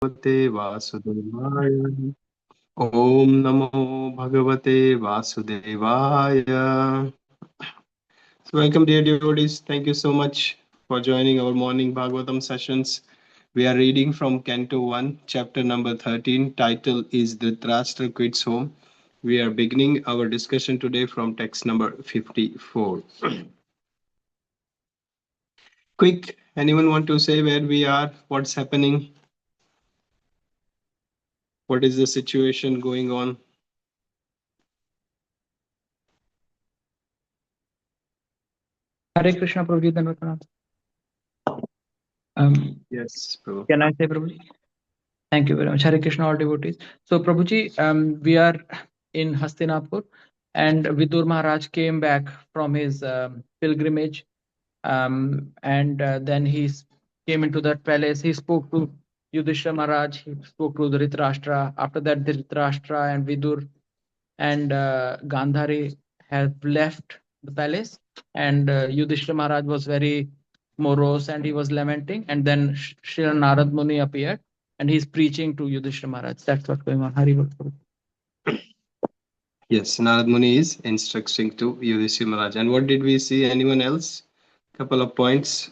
Bhagavate Vasudevaya. Om Namo Bhagavate Vasudevaya. So welcome, dear devotees. Thank you so much for joining our morning Bhagavatam sessions. We are reading from Canto 1, chapter number 13. Title is Dhritarashtra Quits Home. We are beginning our discussion today from text number 54. Quick, anyone want to say where we are? What's happening? What is the situation going on? Hare Krishna, Prabhuji. Yes, Prabhu. Can I say, Prabhuji? Thank you very much. Hare Krishna, all devotees. So, Prabhuji, we are in Hastinapur, and Vidur Maharaj came back from his pilgrimage, and then he came into that palace. He spoke to Yudhishthira Maharaj, he spoke to Dhritarashtra. After that, Dhritarashtra and Vidur and Gandhari have left the palace, and Yudhishthira Maharaj was very morose and he was lamenting, and then Shri Narad Muni appeared and he's preaching to Yudhishthira Maharaj. That's what's going on. Hari Bol. Yes, Narad Muni is instructing to Yudhishthira Maharaj. And what did we see? Anyone else? Couple of points,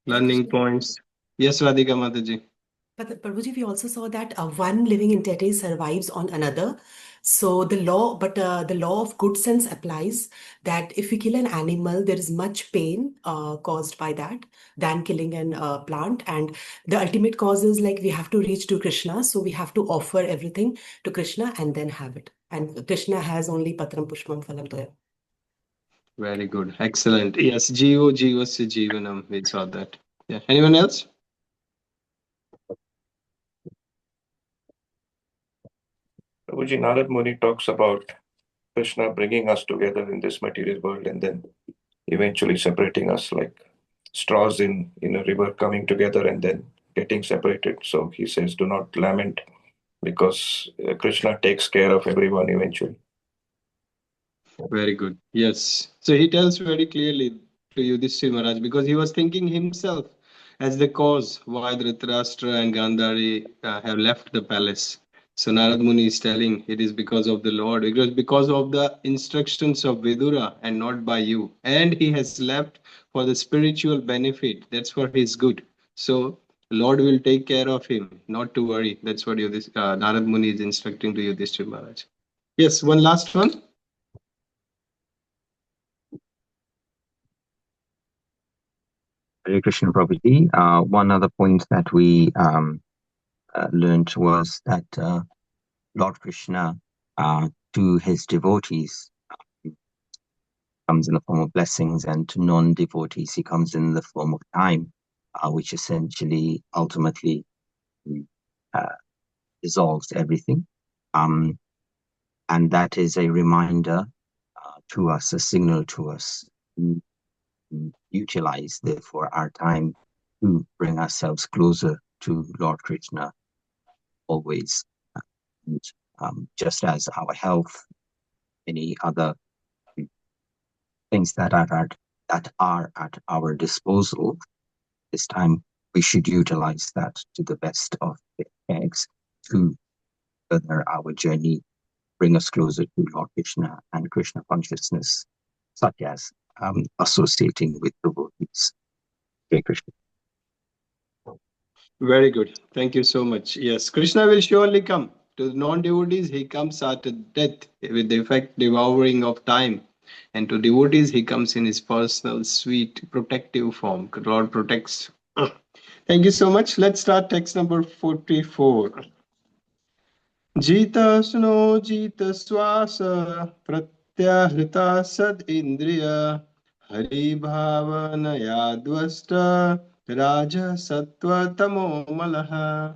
learning points. Yes, Radhika Mataji. But Prabhuji, we also saw that one living entity survives on another. So the law of good sense applies that if we kill an animal, there is much pain caused by that than killing an plant. And the ultimate cause is like we have to reach to Krishna. So we have to offer everything to Krishna and then have it. And Krishna has only Patram Pushpam Phalam Toya. Very good. Excellent. Yes, Jivo Jivasya Jivanam. We saw that. Yeah. Anyone else? Prabhuji, Narad Muni talks about Krishna bringing us together in this material world and then eventually separating us like straws in a river coming together and then getting separated. So he says, do not lament because Krishna takes care of everyone eventually. Very good. Yes. So he tells very clearly to Yudhishthira Maharaj because he was thinking himself as the cause why Dhritarashtra and Gandhari have left the palace. So Narad Muni is telling it is because of the Lord, because of the instructions of Vidura and not by you. And he has left for the spiritual benefit. That's for his good. So Lord will take care of him, not to worry. That's what Narad Muni is instructing to Yudhishthira Maharaj. Yes, one last one. Hare Krishna, Prabhuji. One other point that we learned was that Lord Krishna to his devotees comes in the form of blessings, and to non-devotees he comes in the form of time, which essentially ultimately dissolves everything. And that is a reminder to us, a signal to us to utilize, therefore, our time to bring ourselves closer to Lord Krishna always. And just as our health, any other things that are at our disposal, this time we should utilize that to the best of the effects to further our journey, bring us closer to Lord Krishna and Krishna consciousness, such as associating with devotees. Hare Krishna. Very good. Thank you so much. Yes, Krishna will surely come. To non-devotees, he comes after death with the effect devouring of time. And to devotees, he comes in his personal, sweet, protective form. Lord protects. Thank you so much. Let's start text number 44. Jita sno jita swasa pratyahita sad indriya hari bhavana yadvasta raja sattva tamo malaha.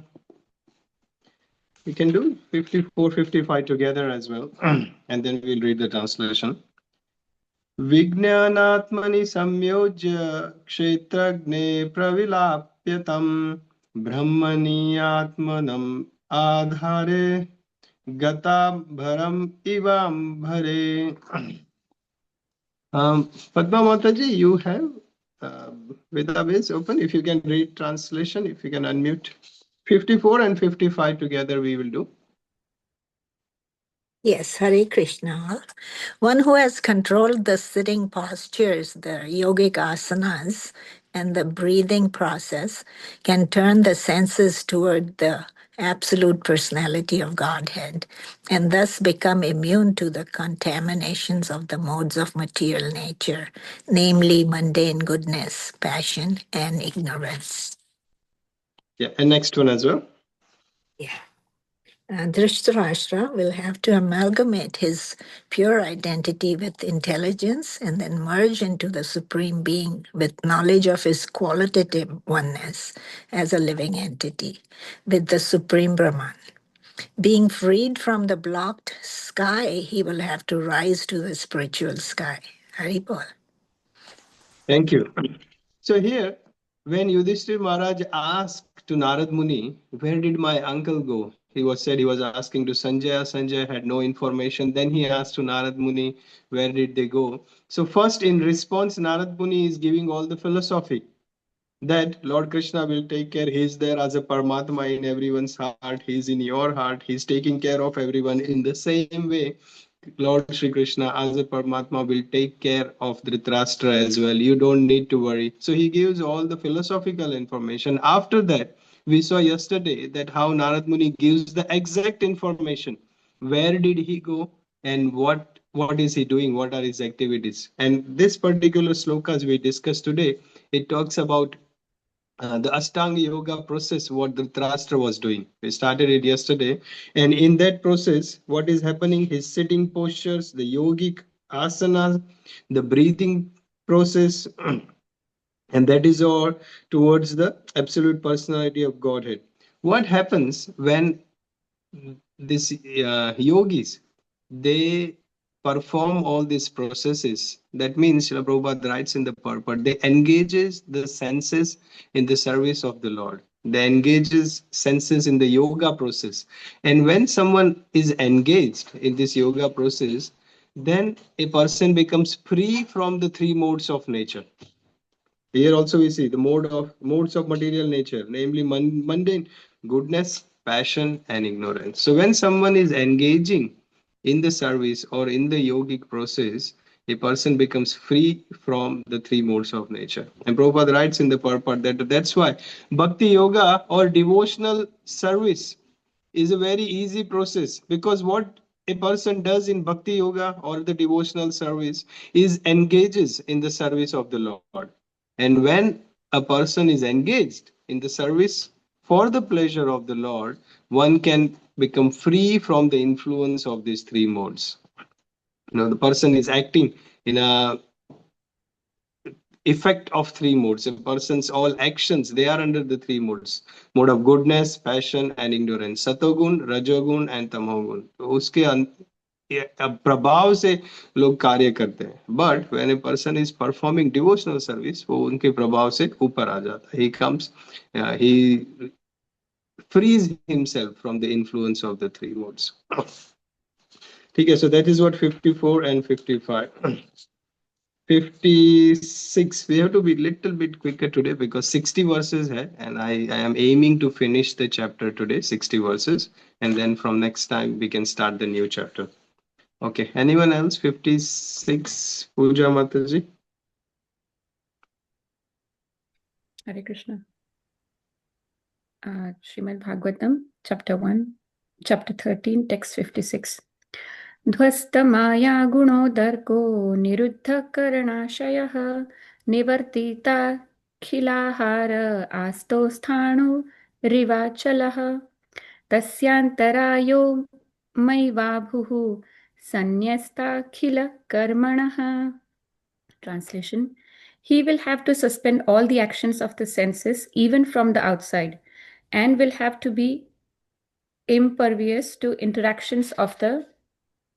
We can do 54, 55 together as well. And then we'll read the translation. Vijnanatmani samyojya kshetragne pravilapyatam brahmani atmanam adhare gata bharam ivam bhare. Padma Mataji, you have Vedabase open. If you can read translation, if you can unmute. 54 and 55 together we will do. Yes, Hare Krishna. One who has controlled the sitting postures, the yogic asanas, and the breathing process can turn the senses toward the absolute personality of Godhead and thus become immune to the contaminations of the modes of material nature, namely mundane goodness, passion, and ignorance. Yeah, and next one as well. Yeah. Dhritarashtra will have to amalgamate his pure identity with intelligence and then merge into the Supreme Being with knowledge of his qualitative oneness as a living entity with the Supreme Brahman. Being freed from the blocked sky, he will have to rise to the spiritual sky. Haribol. Thank you. So here, when Yudhishthir Maharaj asked to Narad Muni, where did my uncle go? He was asking to Sanjaya. Sanjaya had no information. Then he asked to Narad Muni, where did they go? So first, in response, Narad Muni is giving all the philosophy that Lord Krishna will take care. He's there as a Paramatma in everyone's heart. He's in your heart. He's taking care of everyone. In the same way, Lord Shri Krishna as a Paramatma will take care of Dhritarashtra as well. You don't need to worry. So he gives all the philosophical information. After that, we saw yesterday that how Narad Muni gives the exact information. Where did he go and what is he doing? What are his activities? And this particular slokas we discussed today, it talks about the Ashtanga Yoga process, what the Dhritarashtra was doing. We started it yesterday. And in that process, what is happening? His sitting postures, the yogic asanas, the breathing process, and that is all towards the absolute personality of Godhead. What happens when these yogis, they perform all these processes? That means Srila Prabhupada writes in the purport, they engages the senses in the service of the Lord. They engages senses in the yoga process. And when someone is engaged in this yoga process, then a person becomes free from the three modes of nature. Here also we see the modes of material nature, namely mundane, goodness, passion, and ignorance. So when someone is engaging in the service or in the yogic process, a person becomes free from the three modes of nature. And Prabhupada writes in the purport that that's why bhakti yoga or devotional service is a very easy process, because what a person does in bhakti yoga or the devotional service is engages in the service of the Lord. And when a person is engaged in the service for the pleasure of the Lord, one can become free from the influence of these three modes. The person is acting in a effect of three modes. A person's all actions, they are under the three modes. Mode of goodness, passion, and ignorance. Satogun, Rajogun, and Tamogun. तो उसके प्रभाव से लोग कार्य करते हैं. But when a person is performing devotional service, वो उनके प्रभाव से ऊपर आ जाता है. He comes, he frees himself from the influence of the three modes. Okay, so that is what 54 and 55. 56, we have to be a little bit quicker today because 60 verses hai, and I am aiming to finish the chapter today, 60 verses, and then from next time we can start the new chapter. Okay, anyone else? 56, Pooja Mataji. Hare Krishna. Srimad Bhagavatam, chapter 1, chapter 13, text 56. ध्वस्तमाया गुणोदर्को निरुद्धकरणाशयः निवर्तिताखिलाहार आस्तो Sthanu रिवाचलः तस्यान्तरायो मैवाभुः सन्न्यस्ताखिलकर्मणः. Translation: He will have to suspend all the actions of the senses, even from the outside, and will have to be impervious to interactions of the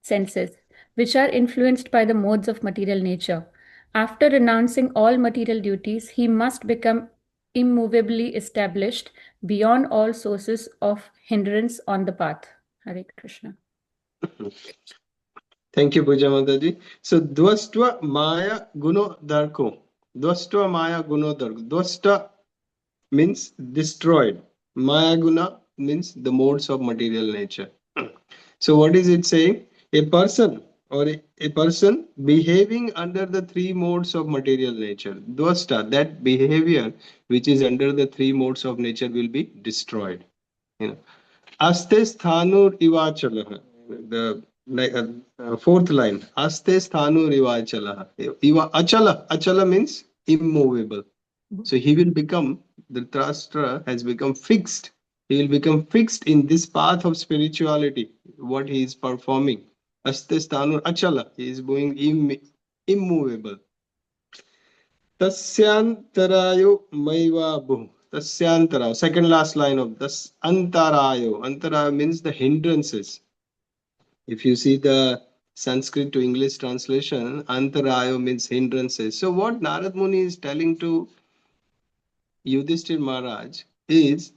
senses, which are influenced by the modes of material nature. After renouncing all material duties, he must become immovably established beyond all sources of hindrance on the path. Hare Krishna. Thank you, Pooja Mataji. So, Dvastva Maya Guno Darko. Dvastva Maya Guno Darko. Dvasta means destroyed. Maya guna means the modes of material nature. So what is it saying? A person or a person behaving under the three modes of material nature. Dvasta, that behavior which is under the three modes of nature will be destroyed. You know, Aste sthanur ivachalaha. The fourth line. Aste sthanur ivachalaha. Achala. Achala means immovable. So he will become, the Dhritarashtra has become fixed. He will become fixed in this path of spirituality, what he is performing. Aste sthanur achala. He is going immovable. Tasyantarayo maivabu. Tasyantarayo. Second last line of das antarayo. Antarayo means the hindrances. If you see the Sanskrit to English translation, antarayo means hindrances. So what Narad Muni is telling to Yudhishthir Maharaj is,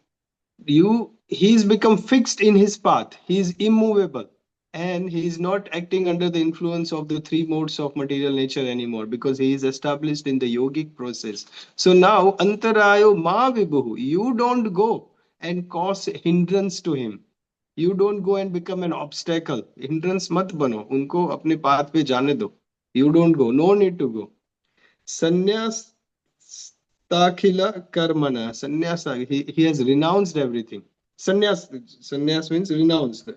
he's become fixed in his path. He is immovable. And he is not acting under the influence of the three modes of material nature anymore, because he is established in the yogic process. So now, antarayo ma vibhuhu, you don't go and cause hindrance to him. You don't go and become an obstacle. Hindrance mat bano. Unko apne path pe jaane do. You don't go. No need to go. Sannyas takhila karmana. Sannyasa. He has renounced everything. Sannyas means renounced.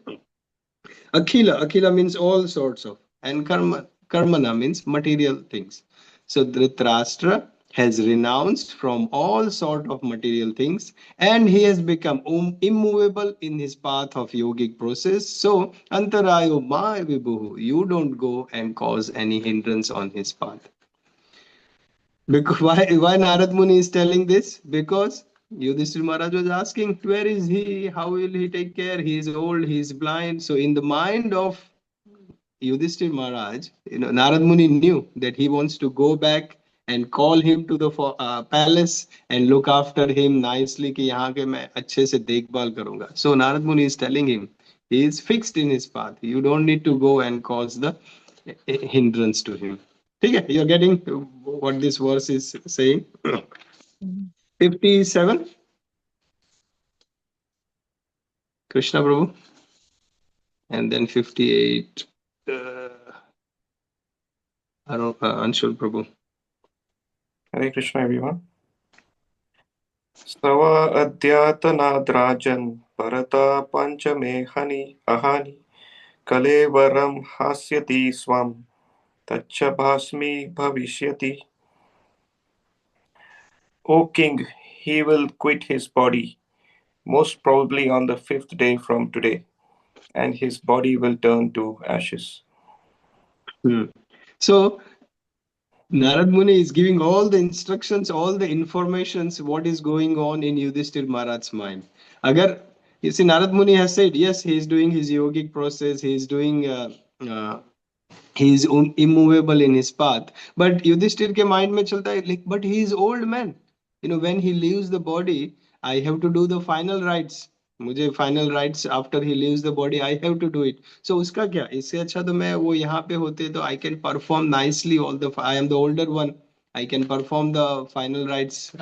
Akhila means all sorts of, and karmana means material things. So Dhritarashtra has renounced from all sort of material things, and he has become immovable in his path of yogic process. So antarayo ma vibhuhu, you don't go and cause any hindrance on his path. Because why Narad Muni is telling this? Because Yudhishthira Maharaj was asking, where is he? How will he take care? He is old, he is blind. So in the mind of Yudhishthira Maharaj, Narad Muni knew that he wants to go back and call him to the palace and look after him nicely कि यहाँ के मैं अच्छे से देखभाल करूँगा. So Narad Muni is telling him, he is fixed in his path. You don't need to go and cause the hindrance to him. ठीक है? You're getting what this verse is saying. 57. Krishna Prabhu. And then 58. Anshul Prabhu. Hare Krishna, everyone. Stava adhyatanadrajan parata panchame hani ahani kalevaram hasyati swam tacha bhasmi bhavishyati. O king, he will quit his body, most probably on the 5th day from today, and his body will turn to ashes. So Narad Muni is giving all the instructions, all the informations, what is going on in Yudhishthir Maharaj's mind. Agar, you see, Narad Muni has said, yes, he is doing his yogic process, he is doing, he is immovable in his path. But Yudhishthir ke mind mein chalta hai, like, but he is old man. When he leaves the body, I have to do the final rites. मुझे final rites after he leaves the body I have to do it so उसका क्या इससे अच्छा तो मैं वो यहाँ पे होते तो I can perform nicely all the I am the older one I can perform the final rights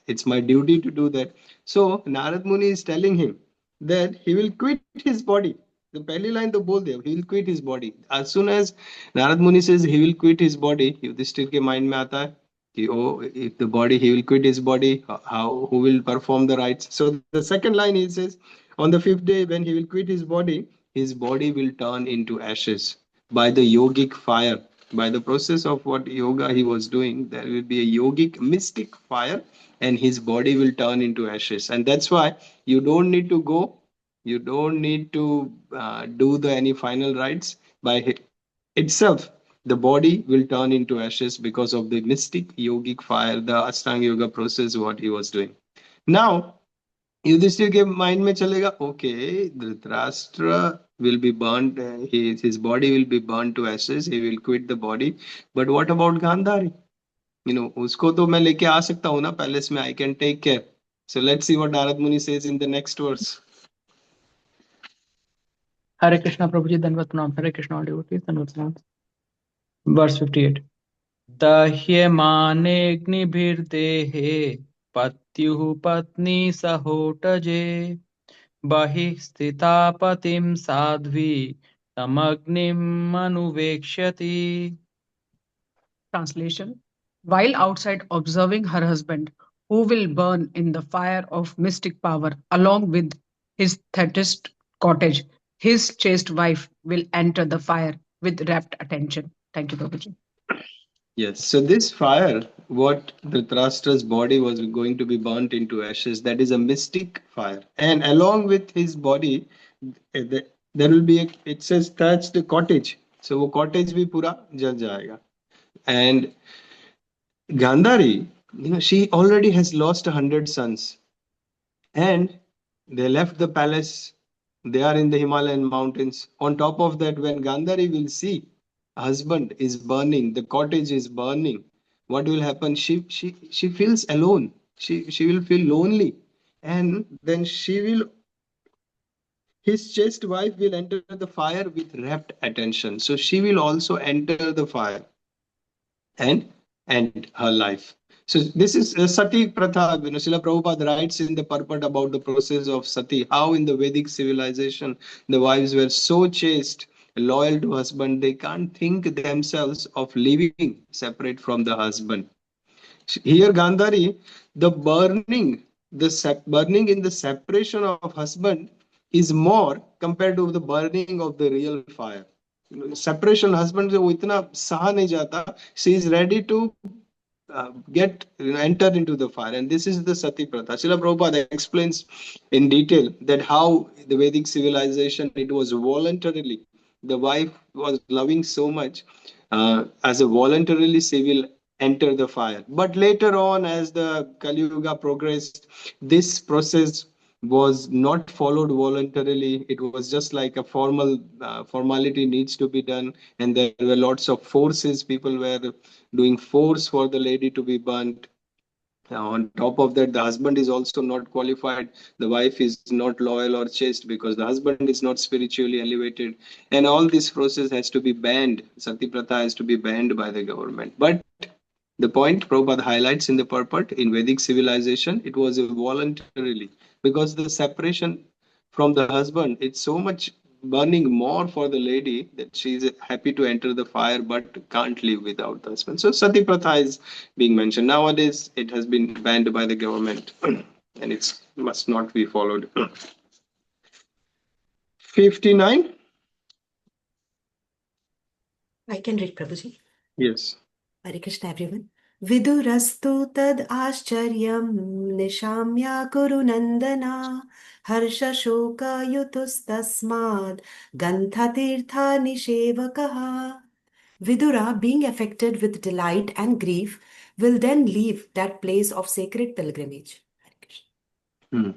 it's my duty to do that. So Narad Muni is telling him that he will quit his body. The पहली line तो बोल दिया, he will quit his body. As soon as Narad Muni says he will quit his body, Yudhishthir के mind में आता है if the body, he will quit his body, who will perform the rites? So the second line, he says, on the 5th day when he will quit his body will turn into ashes by the yogic fire. By the process of what yoga he was doing, there will be a yogic mystic fire, and his body will turn into ashes. And that's why you don't need to go, you don't need to do any final rites. By itself, the body will turn into ashes because of the mystic yogic fire, the Ashtanga Yoga process, what he was doing. Now, Yudhishthir के mind में चलेगा, okay, Dhritarashtra will be burnt, his body will be burnt to ashes, he will quit the body. But what about Gandhari? उसको तो मैं लेके आ सकता हूँ ना पैलेस में, I can take care. So let's see what Narad Muni says in the next verse. Hare Krishna Prabhuji, Dandavat Pranam. Hare Krishna all devotees, Dandavat Pranam. Verse 58. Dahyamane dehe पत्युः पत्नी सहोटजे बहिः स्थिता पतिं Sadhvi तमग्निम् अनुवेक्ष्यति. Translation: while outside observing her husband, who will burn in the fire of mystic power along with his thatched cottage, his chaste wife will enter the fire with rapt attention. Thank you, Prabhuji. Yes. So this fire, what Dhritarashtra's body was going to be burnt into ashes, that is a mystic fire. And along with his body, there will be it says thatched cottage. So वो cottage भी पूरा जल जाएगा. And Gandhari, she already has lost 100 sons. And they left the palace. They are in the Himalayan mountains. On top of that, when Gandhari will see husband is burning, the cottage is burning, what will happen? She feels alone. She will feel lonely. And then his chaste wife will enter the fire with rapt attention. So she will also enter the fire and end her life. So this is Sati Pratha. Srila Prabhupada writes in the purport about the process of Sati, how in the Vedic civilization the wives were so chaste, loyal to husband, they can't think themselves of living separate from the husband. Here Gandhari, the burning in the separation of husband is more compared to the burning of the real fire. Separation husband से वो इतना सहा नहीं जाता. She is ready to enter into the fire, and this is the Sati Pratha. Srila Prabhupada explains in detail that how the Vedic civilization, it was voluntarily. The wife was loving so much, as a voluntarily she will enter the fire. But later on, as the Kali Yuga progressed, this process was not followed voluntarily. It was just like a formality needs to be done, and there were lots of forces. People were doing force for the lady to be burnt. On top of that, the husband is also not qualified. The wife is not loyal or chaste because the husband is not spiritually elevated. And all this process has to be banned. Sati Pratha has to be banned by the government. But the point Prabhupada highlights in the purport, in Vedic civilization, it was a voluntarily, because the separation from the husband, it's so much burning more for the lady that she is happy to enter the fire but can't live without the husband. So Sati Pratha is being mentioned. Nowadays, it has been banned by the government and it must not be followed. 59. I can read, Prabhuji. Yes. Hare Krishna, everyone. Vidurastu tad आश्चर्यं निशाम्या कुरुनन्दना हर्षशोकयुतुस्तस्माद् गन्धतीर्थनिषेवकः. Vidura, being affected with delight and grief, will then leave that place of sacred pilgrimage. Hare Krishna.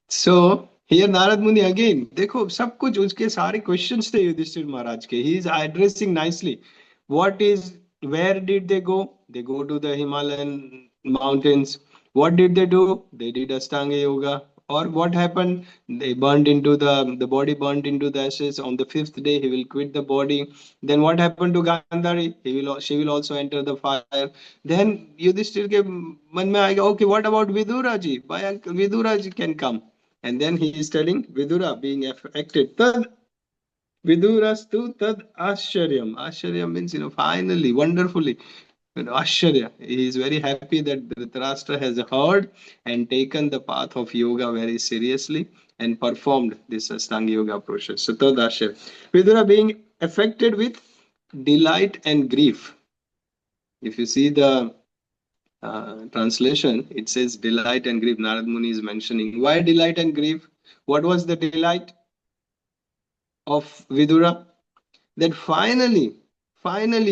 So here Narad Muni again, देखो सब कुछ उसके सारे questions थे युधिष्ठिर महाराज के. He is addressing nicely. What is, where did they go? They go to the Himalayan mountains. What did they do? They did Ashtanga yoga. Or what happened? They burned into the body burned into the ashes. On the fifth day, he will quit the body. Then what happened to Gandhari? She will also enter the fire. Then Yudhishthir के मन में आएगा, okay, what about Vidura ji? Why Vidura ji can come? And then he is telling Vidura being affected. Tad Vidurastu tad asharyam. Asharyam means, finally, wonderfully. Asharya. He is very happy that Dhritarashtra has heard and taken the path of yoga very seriously and performed this Ashtanga yoga process. So tad Asharya. Vidura being affected with delight and grief. If you see the translation, it says delight and grief. Narad Muni is mentioning. Why delight and grief? What was the delight of Vidura? That finally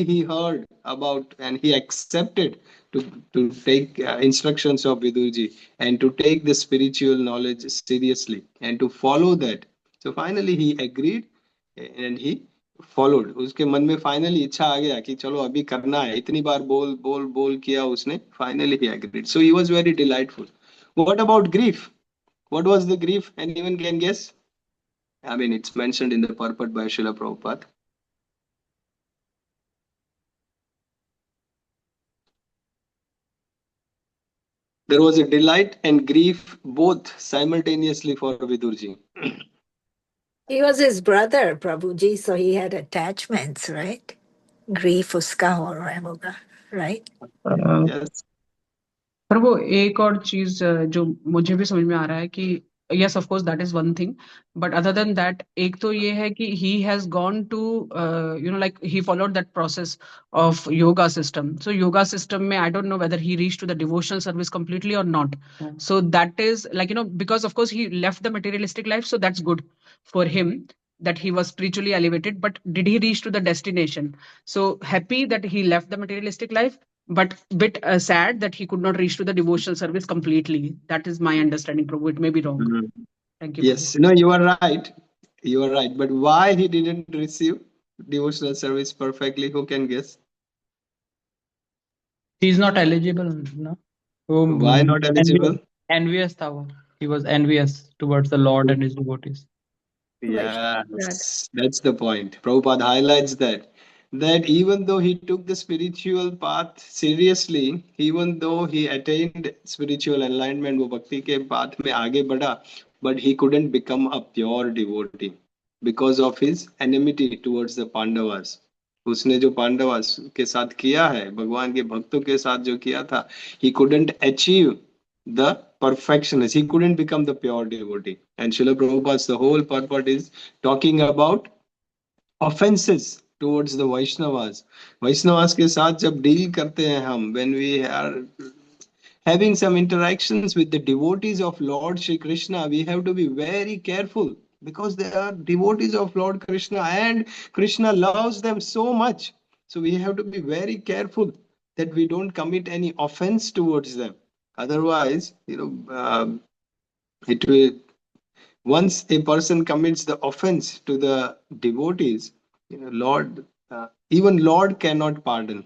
he heard about and he accepted to take instructions of Vidurji and to take the spiritual knowledge seriously and to follow that. So finally he agreed and he followed. उसके मन में finally इच्छा आ गया कि चलो अभी करना है. इतनी बार बोल किया उसने. Finally he agreed. So he was very delightful. What about grief? What was the grief? Anyone can guess? I mean, it's mentioned in the purport by Srila Prabhupada. There was a delight and grief both simultaneously for Vidurji. He was his brother, Prabhuji, so he had attachments, right? Grief uska ho raha hai hoga, right? Yes. पर वो एक और चीज जो मुझे भी समझ में आ रहा है कि yes of course that is one thing but other than that एक तो ये है कि he has gone to like he followed that process of yoga system so yoga system में I don't know whether he reach to the devotional service completely और not so that is like because of course he left the materialistic life so that's good for him that he was spiritually elevated but did he reach to the destination so happy that he left the materialistic life but bit sad that he could not reach to the devotional service completely. That is my understanding, Prabhu. It may be wrong. Mhm. Thank you. Yes, no, you are right. You are right. But why he didn't receive devotional service perfectly? Who can guess? He is not eligible, no? Why not eligible? Envious था वो. He was envious towards the Lord and his devotees. Yes, that's the point. Prabhupada highlights that even though he took the spiritual path seriously, even though he attained spiritual enlightenment, वो भक्ति के path में आगे बढ़ा, but he couldn't become a pure devotee because of his enmity towards the Pandavas. उसने जो पांडवास के साथ किया है, भगवान के भक्तों के साथ जो किया था, he couldn't achieve the perfectionist. He couldn't become the pure devotee. And Srila Prabhupada's the whole purport is talking about offenses towards the Vaishnavas. Vaishnavas के साथ जब deal करते हैं हम, when we are having some interactions with the devotees of Lord Shri Krishna, we have to be very careful because they are devotees of Lord Krishna and Krishna loves them so much. So we have to be very careful that we don't commit any offense towards them. Otherwise, it will, once a person commits the offense to the devotees, Lord, even Lord cannot pardon.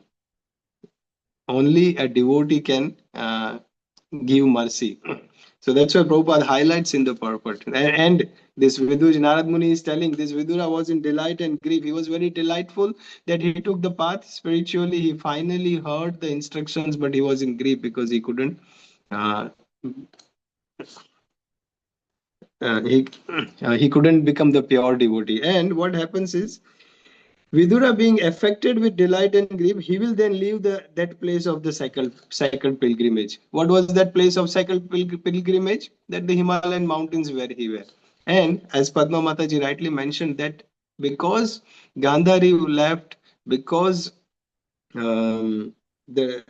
Only a devotee can give mercy. So that's why Prabhupada highlights in the purport. And this Viduj Narad Muni is telling this Vidura was in delight and grief. He was very delightful that he took the path spiritually. He finally heard the instructions, but he was in grief because he couldn't. He couldn't become the pure devotee. And what happens is, Vidura being affected with delight and grief, he will then leave that place of the cycle pilgrimage. What was that place of cycle pilgrimage? That the Himalayan mountains where he were. And as Padma Mataji rightly mentioned, that because Gandhari left, because of the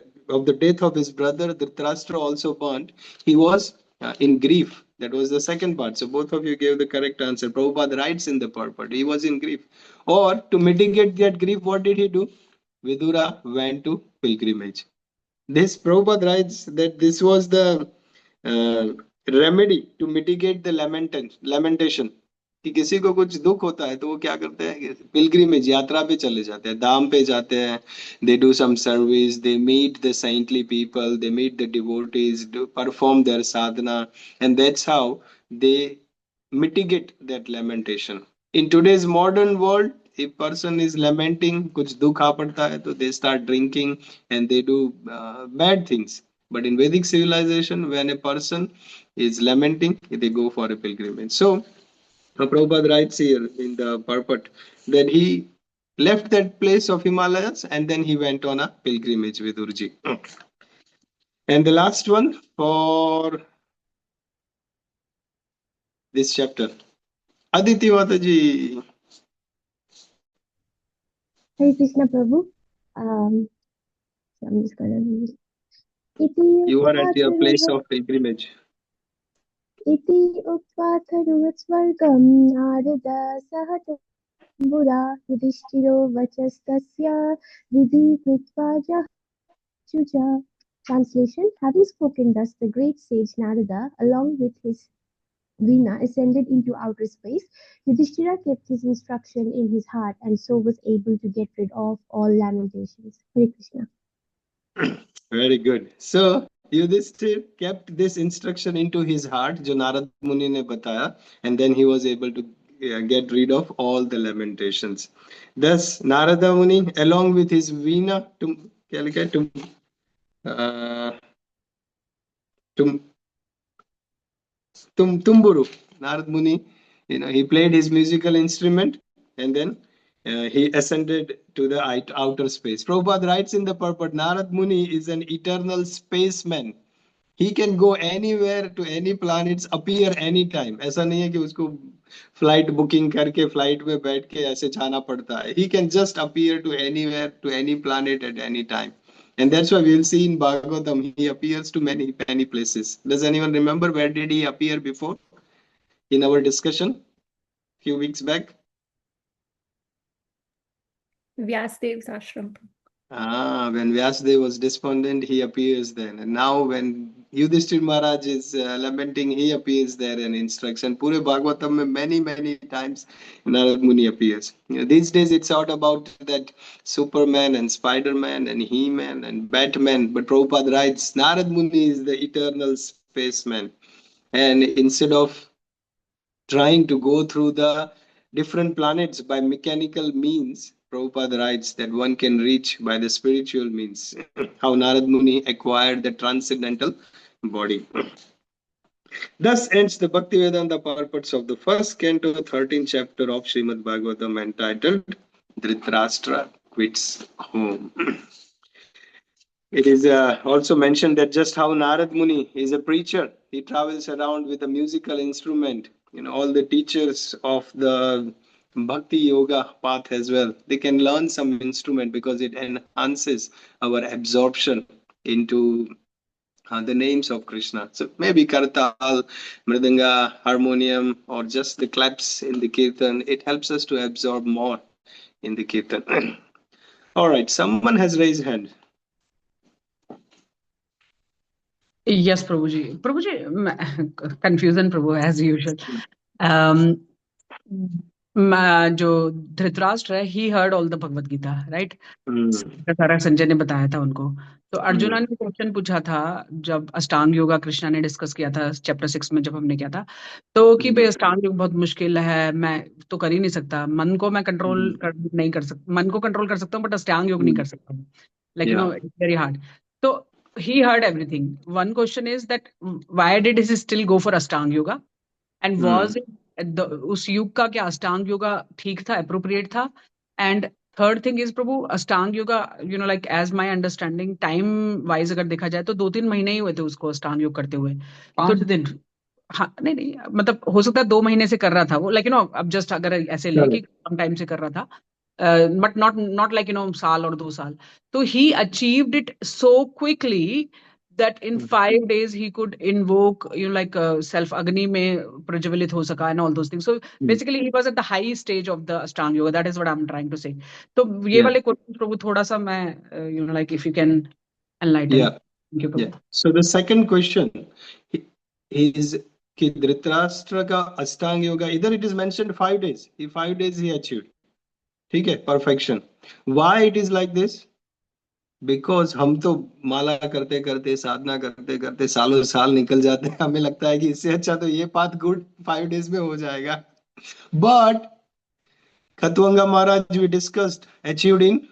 death of his brother, Dhritarashtra also burnt, he was in grief. That was the second part. So both of you gave the correct answer. Prabhupada writes in the purport, he was in grief. Or to mitigate that grief, what did he do? Vidura went to pilgrimage. This Prabhupada writes that this was the remedy to mitigate the lamentation. कि किसी को कुछ दुख होता है तो वो क्या करते हैं, पिलग्रिमेज यात्रा पे चले जाते हैं, धाम पे जाते हैं, they do some service, they meet the saintly people, they meet the devotees, perform their sadhana, and that's how they mitigate that lamentation. In today's modern world, if person is lamenting, कुछ दुख आ पड़ता है तो they start drinking and they do bad things. But in Vedic civilization, when a person is lamenting, they go for a pilgrimage. So Prabhupada writes here in the purport that he left that place of Himalayas and then he went on a pilgrimage with Urji. And the last one for this chapter, Aditi Mataji. Hare Krishna Prabhu. So I'm just gonna read. You are at your place of pilgrimage. इति उक्त्वा थरुवत्स्वर्गं नारद सह तम्बुरा युधिष्ठिरो वचस्तस्य विधि कृत्वा जहुजा. Translation: Having spoken thus, the great sage Narada, along with his Veena, ascended into outer space. Yudhishthira kept his instruction in his heart and so was able to get rid of all lamentations. Hare Krishna. Very good. So Yudhishthir kept this instruction into his heart, जो नारद मुनि ने बताया, and then he was able to get rid of all the lamentations. Thus, Narada Muni, along with his Veena, क्या लिखा है? Tumburu. Narad Muni, he played his musical instrument, and then he ascended to the outer space. Prabhupada writes in the purport, Narad Muni is an eternal spaceman. He can go anywhere to any planets, appear anytime. ऐसा नहीं है कि उसको flight booking करके flight में बैठ के ऐसे जाना पड़ता है. He can just appear to anywhere, to any planet at any time. And that's why we'll see in Bhagavatam, he appears to many, many places. Does anyone remember where did he appear before in our discussion a few weeks back? Vyasdev's ashram. When Vyasdev was despondent, he appears then. And now when Yudhishthir Maharaj is lamenting, he appears there in instruction. Pure Bhagavatam mein many, many times Narad Muni appears. These days it's out about that Superman and Spider-Man and He-Man and Batman. But Prabhupada writes, Narad Muni is the eternal spaceman. And instead of trying to go through the different planets by mechanical means, Prabhupada writes that one can reach by the spiritual means. How Narad Muni acquired the transcendental body. Thus ends the Bhaktivedanta purports of the first canto, 13th chapter of Srimad Bhagavatam, entitled Dhritarashtra Quits Home. It is also mentioned that just how Narad Muni is a preacher, he travels around with a musical instrument. All the teachers of the Bhakti Yoga path as well, they can learn some instrument because it enhances our absorption into the names of Krishna. So maybe Kartal, Mridanga, Harmonium, or just the claps in the Kirtan, it helps us to absorb more in the Kirtan. All right, someone has raised hand. Yes, Prabhuji. Prabhuji, confusion, Prabhu, as usual. जो धृतराष्ट्र है, he heard all the Bhagavad Gita, right? सारा संजय ने बताया था उनको. तो अर्जुना ने question पूछा था जब अष्टांग योगा कृष्णा ने डिस्कस किया था चैप्टर 6 में, जब हमने किया था, तो कि भाई अष्टांग योग बहुत मुश्किल है, मैं तो कर ही नहीं सकता, मन को मैं कंट्रोल नहीं कर सकता, मन को कंट्रोल कर सकता हूँ बट अष्टांग योग नहीं कर सकता, लाइक इट्स वेरी हार्ड. तो he heard everything. One question is that why did he still go for Ashtanga yoga? And was it उस युग का क्या अष्टांग योगा ठीक था, appropriate था? And third thing is Prabhu, Ashtanga yoga, like as my understanding, time wise अगर देखा जाए तो 2-3 महीने ही हुए थे उसको अष्टांग योग करते हुए. 5 दिन. हाँ, नहीं, मतलब हो सकता है 2 महीने से कर रहा था वो, like अब जस्ट अगर ऐसे ले कि कम टाइम से कर रहा था, but not like साल और 2 साल. तो he achieved it so quickly that in 5 days he could invoke like self agni mein prajvalit ho saka and all those things. So basically he was at the high stage of the Ashtanga yoga. That is what I'm trying to say. So ye wale questions prabhu thoda sa main like if you can enlighten. Thank you, Prabhu. So the second question is कि धृतराष्ट्र का अष्टांग योगा, इधर it is mentioned 5 days. In 5 days he achieved. ठीक है, perfection. Why it is like this? Because हम तो माला करते करते, साधना करते करते सालों साल निकल जाते हैं, हमें लगता है कि इससे अच्छा तो ये पाथ गुड 5 days में हो जाएगा. But Khatwanga Maharaj, we discussed, achieved in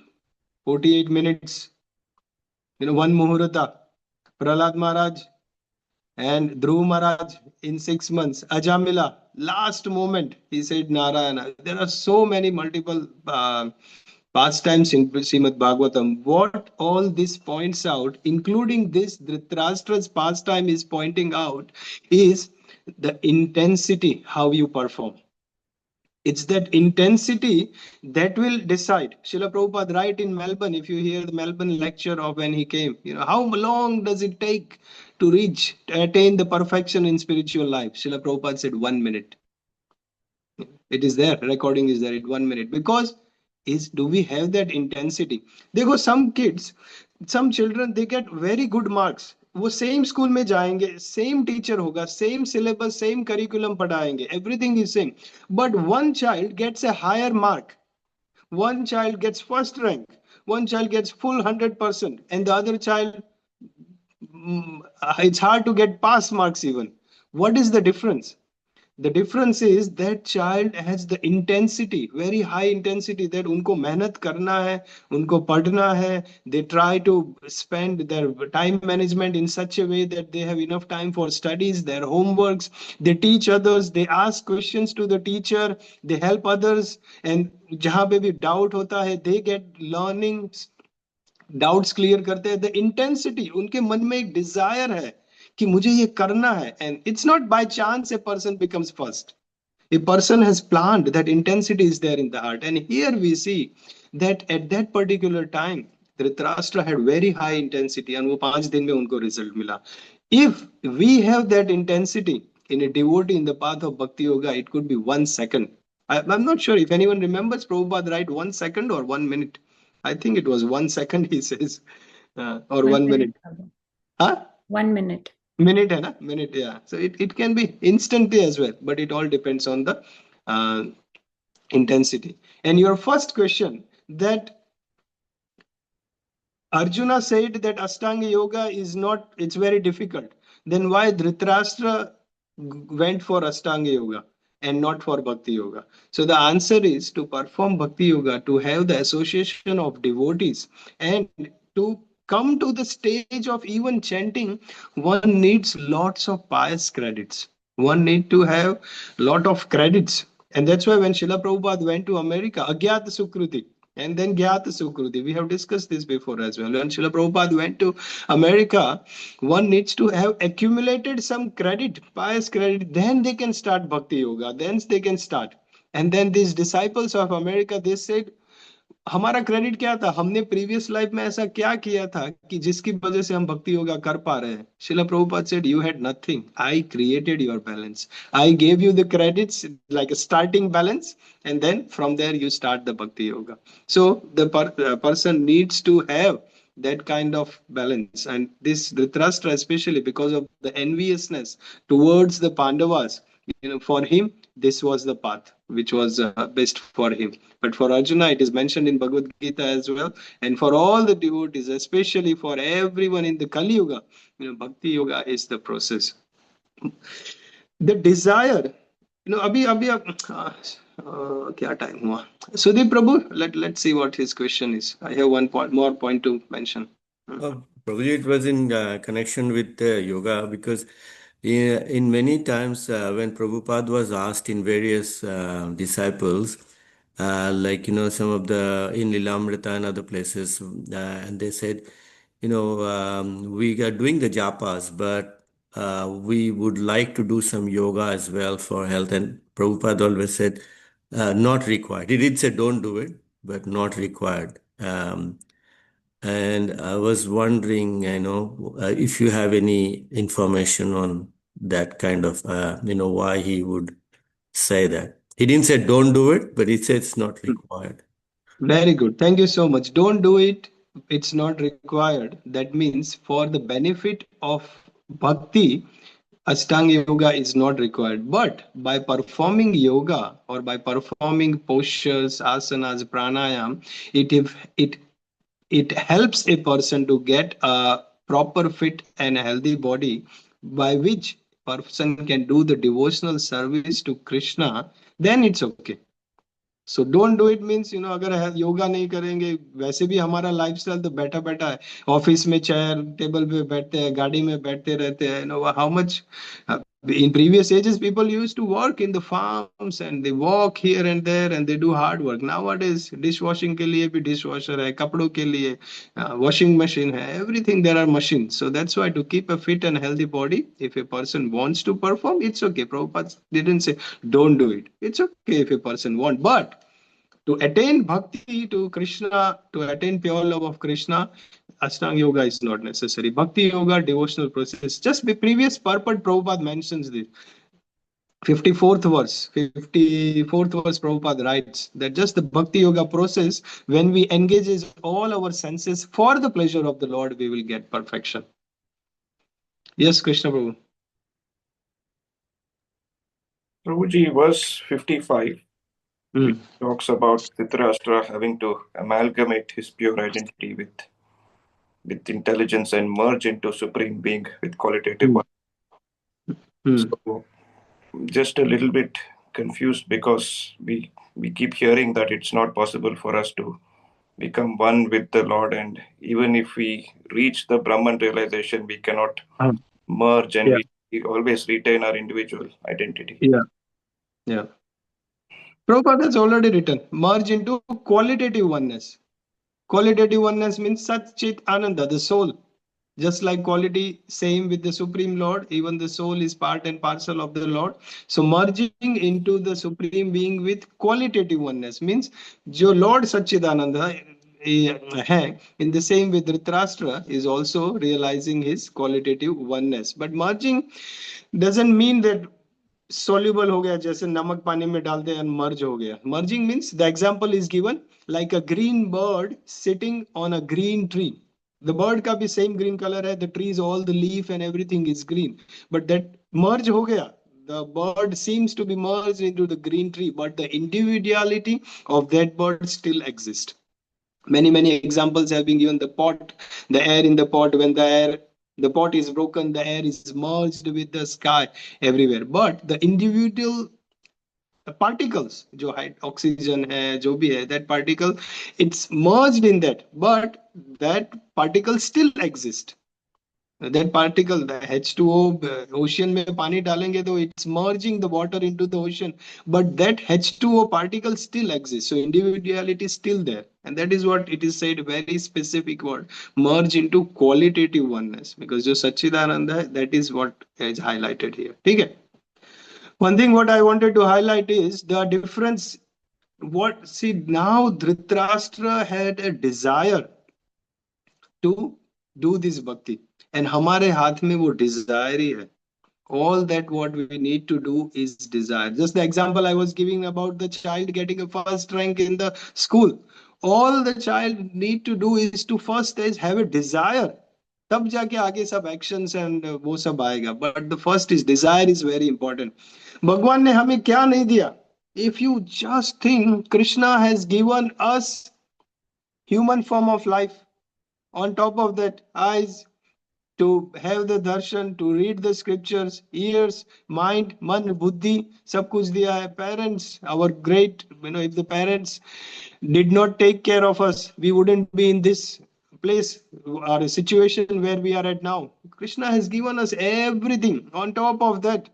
48 minutes. One Muhurata. Prahlad Maharaj and Dhruv Maharaj in 6 months. Ajamila, last moment, he said Narayana. There are so many multiple pastimes in Srimad Bhagavatam. What all this points out, including this Dhritarashtra's pastime is pointing out, is the intensity, how you perform. It's that intensity that will decide. Srila Prabhupada write in Melbourne, if you hear the Melbourne lecture of when he came, how long does it take to reach, to attain the perfection in spiritual life? Srila Prabhupada said 1 minute. It is there, recording is there at 1 minute. Because do we have that intensity? There go some kids, some children, they get very good marks. वो same school में जाएंगे, same teacher होगा, same syllabus, same curriculum पढ़ाएंगे, everything is same, but one child gets a higher mark, one child gets first rank, one child gets full 100%, and the other child, it's hard to get pass marks even. What is the difference? The difference is that child has the intensity, very high intensity, that उनको मेहनत करना है, उनको पढ़ना है. They try to spend their time management in such a way that they have enough time for studies, their homeworks. They teach others, they ask questions to the teacher, they help others, and जहाँ पे भी doubt होता है, they get learning, doubts clear करते हैं. The intensity, उनके मन में एक डिजायर है कि मुझे ये करना है. And it's not by chance a person becomes first. A person has planned, that intensity is there in the heart. And here we see that at that particular time, Dhritarashtra had very high intensity, and वो 5 दिन में उनको result मिला. If we have that intensity in a devotee in the path of Bhakti Yoga, it could be 1 second. I'm not sure if anyone remembers Prabhupada, right? 1 second or 1 minute. I think it was 1 second, he says, or 1 minute. Huh? 1 minute. Minute, hai na? Minute, yeah. So it can be instantly as well, but it all depends on the intensity. And your first question, that Arjuna said that Ashtanga Yoga is not, it's very difficult. Then why Dhritarashtra went for Ashtanga Yoga and not for Bhakti Yoga? So the answer is, to perform Bhakti Yoga, to have the association of devotees, and to come to the stage of even chanting, one needs lots of pious credits. One need to have lot of credits. And that's why when Srila Prabhupada went to America, Agyata Sukruti, and then Gyata Sukruti. We have discussed this before as well. When Srila Prabhupada went to America, one needs to have accumulated some credit, pious credit, then they can start Bhakti Yoga, then they can start. And then these disciples of America, they said, हमारा credit क्या था, हमने previous life में ऐसा क्या किया था कि जिसकी वजह से हम भक्ति योगा कर पा रहे हैं. Srila Prabhupada said, you had nothing. I created your balance. I gave you the credits like a starting balance, and then from there you start the bhakti yoga. So the person needs to have that kind of balance. And this Dhritarashtra, especially because of the enviousness towards the Pandavas, for him, this was the path which was best for him. But for Arjuna, it is mentioned in Bhagavad Gita as well. And for all the devotees, especially for everyone in the Kali Yuga, Bhakti Yoga is the process. The desire, abhi kya time hua? Sudeep Prabhu, let's see what his question is. I have one more point to mention. Prabhuji, it was in connection with yoga, because in many times when Prabhupada was asked in various disciples, like some of the in Lilamrita and other places, and they said, we are doing the japas, but we would like to do some yoga as well for health. And Prabhupada always said, not required. He did say don't do it, but not required. And I was wondering, if you have any information on that kind of, why he would say that. He didn't say don't do it, but he said it's not required. Very good. Thank you so much. Don't do it. It's not required. That means for the benefit of bhakti, Ashtanga yoga is not required. But by performing yoga or by performing postures, asanas, pranayam, it helps a person to get a proper fit and a healthy body, by which person can do the devotional service to Krishna. Then it's okay. So don't do it means, अगर योगा नहीं करेंगे, वैसे भी हमारा lifestyle तो बैठा बैठा है, ऑफिस में चेयर टेबल पे बैठते हैं, गाड़ी में बैठते रहते हैं. How much in previous ages people used to work in the farms and they walk here and there and they do hard work. Nowadays dishwashing के लिए भी dishwasher है, कपड़ों के लिए washing machine है, everything there are machines. So that's why, to keep a fit and healthy body, if a person wants to perform, it's okay. Prabhupada didn't say don't do it. It's okay if a person wants, but to attain bhakti to Krishna, to attain pure love of Krishna, Ashtanga yoga is not necessary. Bhakti yoga, devotional process. Just the previous purport, Prabhupada mentions this. 54th verse Prabhupada writes that just the bhakti yoga process, when we engage all our senses for the pleasure of the Lord, we will get perfection. Yes, Krishna Prabhu. Prabhuji, verse 55 talks about Dhritarashtra having to amalgamate his pure identity with intelligence and merge into Supreme Being with qualitative one. So just a little bit confused because we keep hearing that it's not possible for us to become one with the Lord, and even if we reach the Brahman realization, we cannot merge, and Yeah. we always retain our individual identity. Yeah. Prabhupada has already written, merge into qualitative oneness. Qualitative oneness means Sat Chit Ananda, the soul. Just like quality, same with the Supreme Lord, even the soul is part and parcel of the Lord. So merging into the Supreme Being with qualitative oneness means जो Lord Satchidananda है, in the same with Dhritarashtra is also realizing his qualitative oneness. But merging doesn't mean that soluble हो गया जैसे नमक पानी में डालते हैं मर्ज हो गया. Merging means the example is given like a green bird sitting on a green tree. The bird का भी same green color है, the trees, all the leaf and everything is green, but that merge हो गया. The bird seems to be merged into the green tree, but the individuality of that bird still exists. Many examples have been given. The pot, the air in the pot, when the pot is broken, the air is merged with the sky everywhere, but the individual particles जो oxygen है जो भी है, that particle, it's merged in that, but that particle still exists. That particle, the H2O, ocean में पानी डालेंगे तो it's merging the water into the ocean, but that H2O particle still exists. So individuality is still there, and that is what it is said, very specific word, merge into qualitative oneness, because जो सच्चिदानंद है, that is what is highlighted here. ठीक है. One thing what I wanted to highlight is the difference. What, see, now Dhritarashtra had a desire to do this bhakti, and हमारे हाथ में वो desire ही है. All that what we need to do is desire. Just the example I was giving about the child getting a first rank in the school. All the child need to do is to first is have a desire. तब जाके आगे सब actions and वो सब आएगा. But the first is desire is very important. भगवान ने हमें क्या नहीं दिया? If you just think, Krishna has given us human form of life. On top of that, eyes, to have the darshan, to read the scriptures, ears, mind, man, buddhi, sab kuch diya hai. Parents, our great, if the parents did not take care of us, we wouldn't be in this place or a situation where we are at now. Krishna has given us everything. On top of that,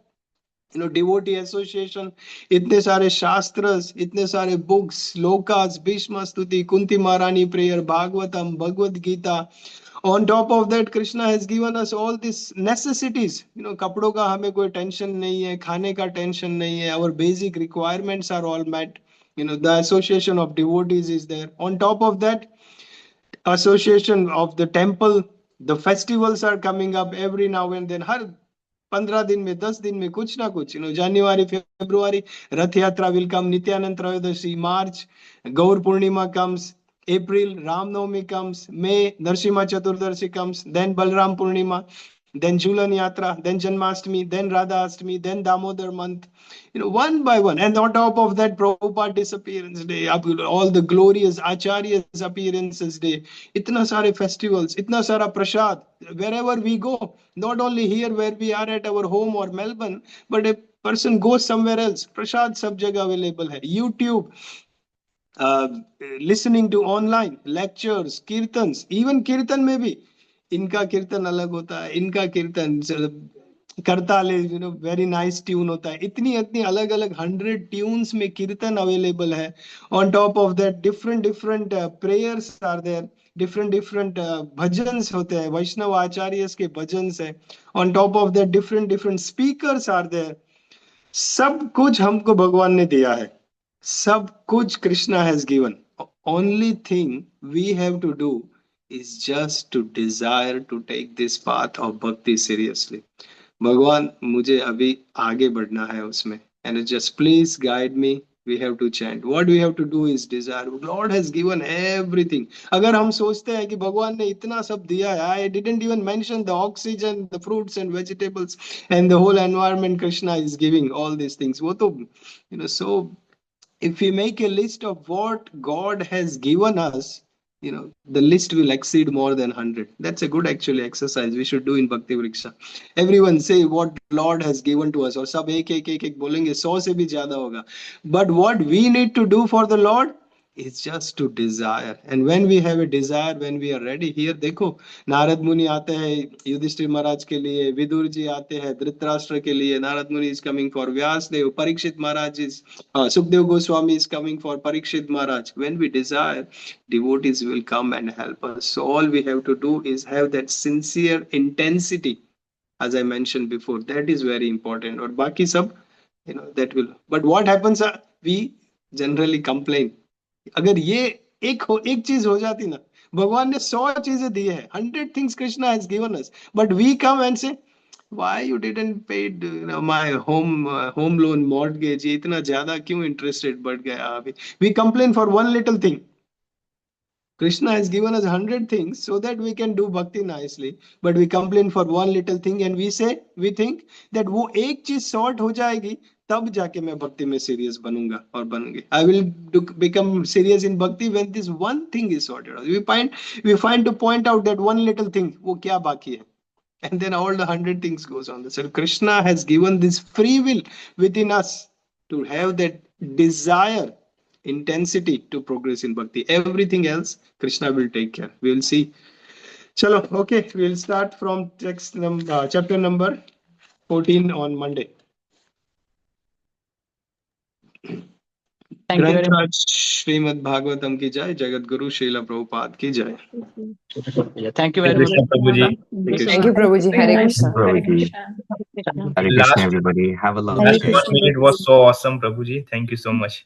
devotee association, इतने सारे शास्त्रस, इतने सारे books, shlokas, Bhishma स्तुति, कुंती महारानी prayer, Bhagavatam, Bhagavad Gita. On top of that, Krishna has given us all these necessities. कपड़ों का हमें कोई टेंशन नहीं है, खाने का टेंशन नहीं है. Our basic requirements are all met. The association of devotees is there. On top of that, association of the temple, the festivals are coming up every now and then. हर 15 दिन में, 10 दिन में कुछ ना कुछ. January, February, Rath Yatra will come, Nityanand Trayodashi. March, Gaur Purnima comes. April, Ram Navami comes. May, Narsimha Chaturdashi comes. Then Balram Purnima. Then Julan Yatra. Then Janmashtami. Then Radha Ashtami. Then Damodar month. One by one. And on top of that, Prabhupada disappearance day. All the glorious Acharya's appearances day. Itna sare festivals. Itna sara prasad. Wherever we go, not only here where we are at our home or Melbourne, but a person goes somewhere else. Prasad sab jagah available hai. YouTube. Listening to online lectures, kirtans, even kirtan में भी इनका कीर्तन अलग होता है, इनका कीर्तन करताले, very nice tune होता है. इतनी अलग अलग 100 tunes में कीर्तन available है. On top of that, different prayers are there. different bhajans होते हैं, वैष्णव आचार्यस के भजन्स है. On top of that, different speakers are there. सब कुछ हमको भगवान ने दिया है. सब कुछ Krishna has given. Only thing we have to do is just to desire to take this path of bhakti seriously. भगवान मुझे अभी आगे बढ़ना है उसमें, and just please guide me. We have to chant. What we have to do is desire. Lord has given everything. अगर हम सोचते हैं कि भगवान ने इतना सब दिया है, I didn't even mention the oxygen, the fruits and vegetables, and the whole environment Krishna is giving all these things. वो तो, so if we make a list of what God has given us, the list will exceed more than 100. That's a good actually exercise we should do in Bhakti Vriksha. Everyone say what Lord has given to us, और सब एक बोलेंगे, 100 से भी ज्यादा होगा. But what we need to do for the Lord is just to desire. And when we have a desire, when we are ready, here देखो नारद मुनि आते हैं युधिष्ठिर महाराज के लिए, विदुर जी आते हैं धृतराष्ट्र के लिए, नारद मुनि is coming for Vyasdev, Parikshit Maharaj is Sukdev Goswami is coming for Parikshit Maharaj. When we desire, devotees will come and help us. So all we have to do is have that sincere intensity, as I mentioned before. That is very important. Or baki sab, that will. But what happens? We generally complain. अगर ये एक चीज हो जाती ना, भगवान ने 100 चीजें दी है, 100 things Krishna has given us, but we come and say, why you didn't paid my home loan mortgage, ये इतना ज्यादा क्यों interested बढ़ गया अभी. We complain for one little thing. Krishna has given us 100 things so that we can do bhakti nicely, but we complain for one little thing and we think that वो एक चीज sort हो जाएगी तब जाके मैं भक्ति में serious बनूंगा और बनूंगी. I will become serious in bhakti when this one thing is sorted out. We find to point out that one little thing, वो क्या बाकी है, and then all the 100 things goes on. So Krishna has given this free will within us to have that desire, intensity to progress in bhakti. Everything else Krishna will take care. We will see. Chalo, okay, we'll start from chapter number 14 on Monday. Thank you very much. Srimad Bhagavatam ki jai, Jagat Guru Srila Prabhupada ki jai. Yeah, thank you very much. Prabhuji. Thank you, Prabhuji. Hare Krishna. Hare Krishna, everybody. Have a lovely Last day. 1 minute was so awesome, Prabhuji. Thank you so much.